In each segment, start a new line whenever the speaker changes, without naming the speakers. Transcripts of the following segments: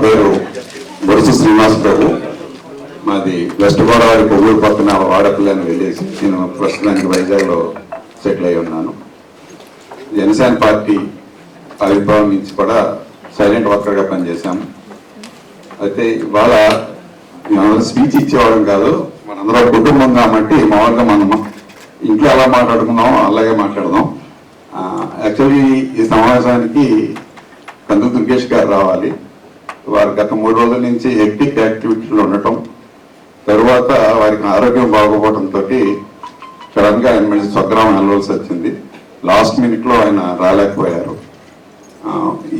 పేరు బొరుసు శ్రీనివాస్ ప్రభు. మాది వెస్ట్ గోదావరి కొవ్వూరు పక్కన వాడపల్లి విలేజ్. నేను ప్రస్తుతానికి వైజాగ్లో సెటిల్ అయి ఉన్నాను. జనసేన పార్టీ ఆవిర్భావం నుంచి కూడా సైలెంట్ వర్కర్గా పనిచేశాము. అయితే ఇవాళ స్పీచ్ ఇచ్చేవాళ్ళం కాదు, మనందరం కుటుంబం కాబట్టి మామూలుగా మనం ఇంట్లో ఎలా మాట్లాడుకున్నాం అలాగే మాట్లాడదాం. యాక్చువల్లీ ఈ సమావేశానికి కందు దుర్గేష్ గారు రావాలి. వారు గత 3 రోజుల నుంచి హెక్టిక్ యాక్టివిటీలో ఉండటం, తరువాత వారికి ఆరోగ్యం బాగోపోవడంతో సడన్గా ఆయన మళ్ళీ స్వగ్రామం వెళ్ళవలసి వచ్చింది. లాస్ట్ మినిట్లో ఆయన రాలేకపోయారు.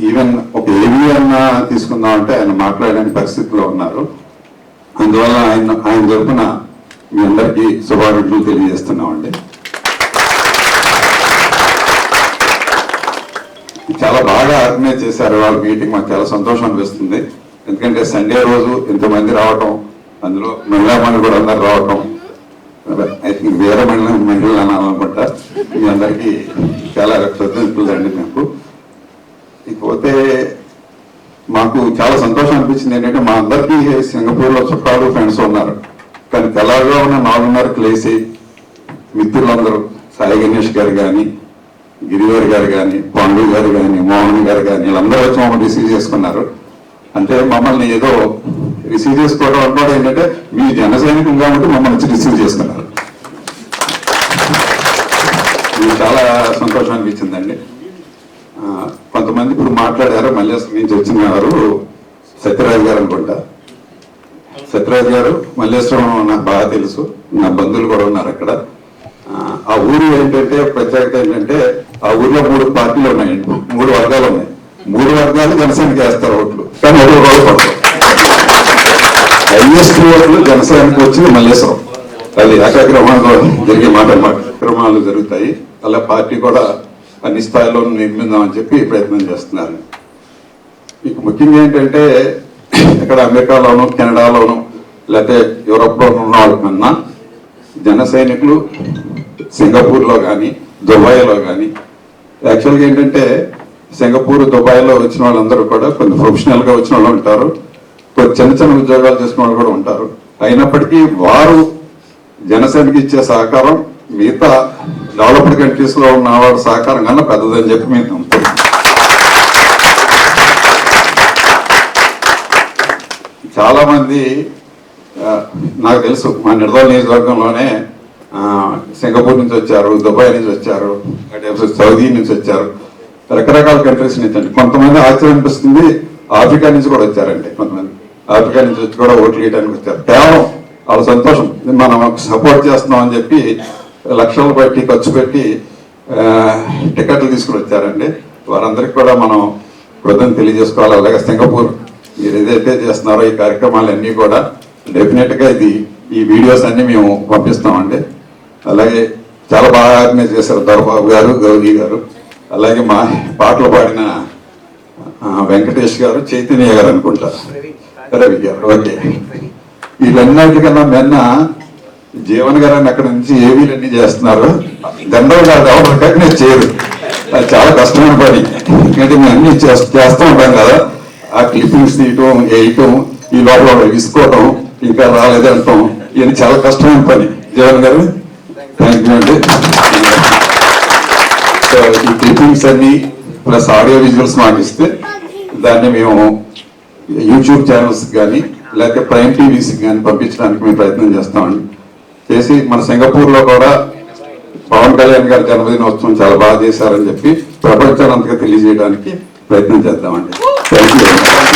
ఈవెన్ ఒక ఏవి అన్నా తీసుకుందామంటే ఆయన మాట్లాడలేని పరిస్థితిలో ఉన్నారు. అందువల్ల ఆయన తరఫున మీ అందరికీ శుభాకాంక్షలు తెలియజేస్తున్నామండి. చాలా బాగా ఆర్గనైజ్ చేశారు వాళ్ళ మీటింగ్. మాకు చాలా సంతోషం అనిపిస్తుంది. ఎందుకంటే సండే రోజు ఇంతమంది రావటం, అందులో మహిళామణులు కూడా అందరు రావటం, ఐ థింక్ వేరే మహిళలు అనాలనుకుంటా. మీ అందరికీ చాలా కృతజ్ఞతలు అండి. నాకు ఇకపోతే మాకు చాలా సంతోషం అనిపించింది ఏంటంటే మా అందరికీ సింగపూర్లో చుట్టాలు ఫ్రెండ్స్ ఉన్నారు. కానీ తెల్లగా ఉన్న 4:30కి లేచి మిత్రులందరూ సాయి గణేష్ గారు కానీ, గిరివారి గారు కానీ, పాండు గారు కానీ, మోహన్ గారు కానీ వీళ్ళందరూ వచ్చి మమ్మల్ని రిసీవ్ చేసుకున్నారు. అంటే మమ్మల్ని ఏదో రిసీవ్ చేసుకోవడం అంటే ఏంటంటే మీ జన సైనికులు కాబట్టి మమ్మల్ని వచ్చి రిసీవ్ చేసుకున్నారు. ఇది చాలా సంతోషం అనిపించిందండి. కొంతమంది ఇప్పుడు మాట్లాడారు, మల్లేశ్వరం నుంచి వచ్చిన వారు సత్యరాజ్ గారు అనుకుంటా. సత్యరాజ్ గారు మల్లేశ్వరం నాకు బాగా తెలుసు, నా బంధువులు కూడా ఉన్నారు అక్కడ. ఆ ఊరు ఏంటంటే ప్రత్యేకత ఏంటంటే ఆ ఊర్లో 3 పార్టీలు ఉన్నాయండి, 3 వర్గాలు ఉన్నాయి. 3 వర్గాలు జనసేనకి వేస్తారు ఓట్లు, కానీ 1 రోజు పడతారు. హైయెస్ట్ ఓట్లు జనసేనకి వచ్చింది మల్లేశ్వరం. అది ఏకాగ్రహంలో జరిగే కార్యక్రమాలు జరుగుతాయి. అలా పార్టీ కూడా అన్ని స్థాయిలో నిర్మిందామని చెప్పి ప్రయత్నం చేస్తున్నారు. మీకు ముఖ్యంగా ఏంటంటే ఇక్కడ అమెరికాలోను, కెనడాలోను, లేకపోతే యూరోప్లోను ఉన్న వాళ్ళకన్నా జన సైనికులు సింగపూర్లో కానీ, దుబాయ్లో కానీ, యాక్చువల్గా ఏంటంటే సింగపూర్, దుబాయ్లో వచ్చిన వాళ్ళందరూ కూడా కొంత ప్రొఫెషనల్గా వచ్చిన వాళ్ళు ఉంటారు, కొన్ని చిన్న ఉద్యోగాలు చేసుకున్న వాళ్ళు కూడా ఉంటారు. అయినప్పటికీ వారు జనసేనకి ఇచ్చే సహకారం మిగతా డెవలప్డ్ కంట్రీస్లో ఉన్న వారి సహకారం కన్నా పెద్దదని చెప్పి మేము నమ్ముతున్నాం. చాలా మంది నాకు తెలుసు, మా నిర్దోల్ నియోజకవర్గంలోనే సింగపూర్ నుంచి వచ్చారు, దుబాయ్ నుంచి వచ్చారు, సౌదీ నుంచి వచ్చారు, రకరకాల కంట్రీస్ నుంచి అండి. కొంతమంది ఆశ్చర్యం అనిపిస్తుంది, ఆఫ్రికా నుంచి కూడా వచ్చారండి. కొంతమంది ఆఫ్రికా నుంచి వచ్చి కూడా ఓట్లు వేయడానికి వచ్చారు. కేవలం వాళ్ళ సంతోషం, మనం సపోర్ట్ చేస్తున్నాం అని చెప్పి లక్షలు పెట్టి ఖర్చు పెట్టి టికెట్లు తీసుకుని వచ్చారండి. వారందరికీ కూడా మనం కృతజ్ఞతలు తెలియజేసుకోవాలి. అలాగే సింగపూర్ మీరు ఏదైతే చేస్తున్నారో ఈ కార్యక్రమాలన్నీ కూడా డెఫినెట్గా ఈ వీడియోస్ అన్ని మేము పంపిస్తామండి. అలాగే చాలా బాగా ఆర్గనైజ్ చేశారు దొరబాబు గారు, గౌరీ గారు, అలాగే మా పాటలు పాడిన వెంకటేష్ గారు, చైతన్య గారు అనుకుంటా, రవి గారు. ఓకే, వీళ్ళన్నిటికన్నా మెన్న జీవన్ గారు అని అక్కడ నుంచి ఏవీలన్నీ చేస్తున్నారు. జనరల్గా ఎవరు రికగ్నైజ్ చేయరు, అది చాలా కష్టమైన పని. ఎందుకంటే మేము అన్ని చేస్తూ ఉంటాం కదా, ఆ క్లిప్పింగ్స్ తీయటం, వేయటం, ఈ లోపల విసుకోవటం, ఇంకా రాలేదు అంటాం, ఇవన్నీ చాలా కష్టమైన పని. జీవన్ గారు థ్యాంక్ యూ అండి. సో ఈ క్లిప్పింగ్స్ అన్ని ప్లస్ ఆడియో విజువల్స్ మాకు ఇస్తే దాన్ని మేము యూట్యూబ్ ఛానల్స్ కానీ లేకపోతే ప్రైమ్ టీవీస్కి కానీ పంపించడానికి మేము ప్రయత్నం చేస్తామండి. చేసి మన సింగపూర్లో కూడా పవన్ కళ్యాణ్ గారి జన్మదినోత్సవం చాలా బాగా చేశారని చెప్పి ప్రపంచానంతగా తెలియజేయడానికి ప్రయత్నం చేద్దామండి. Thank you.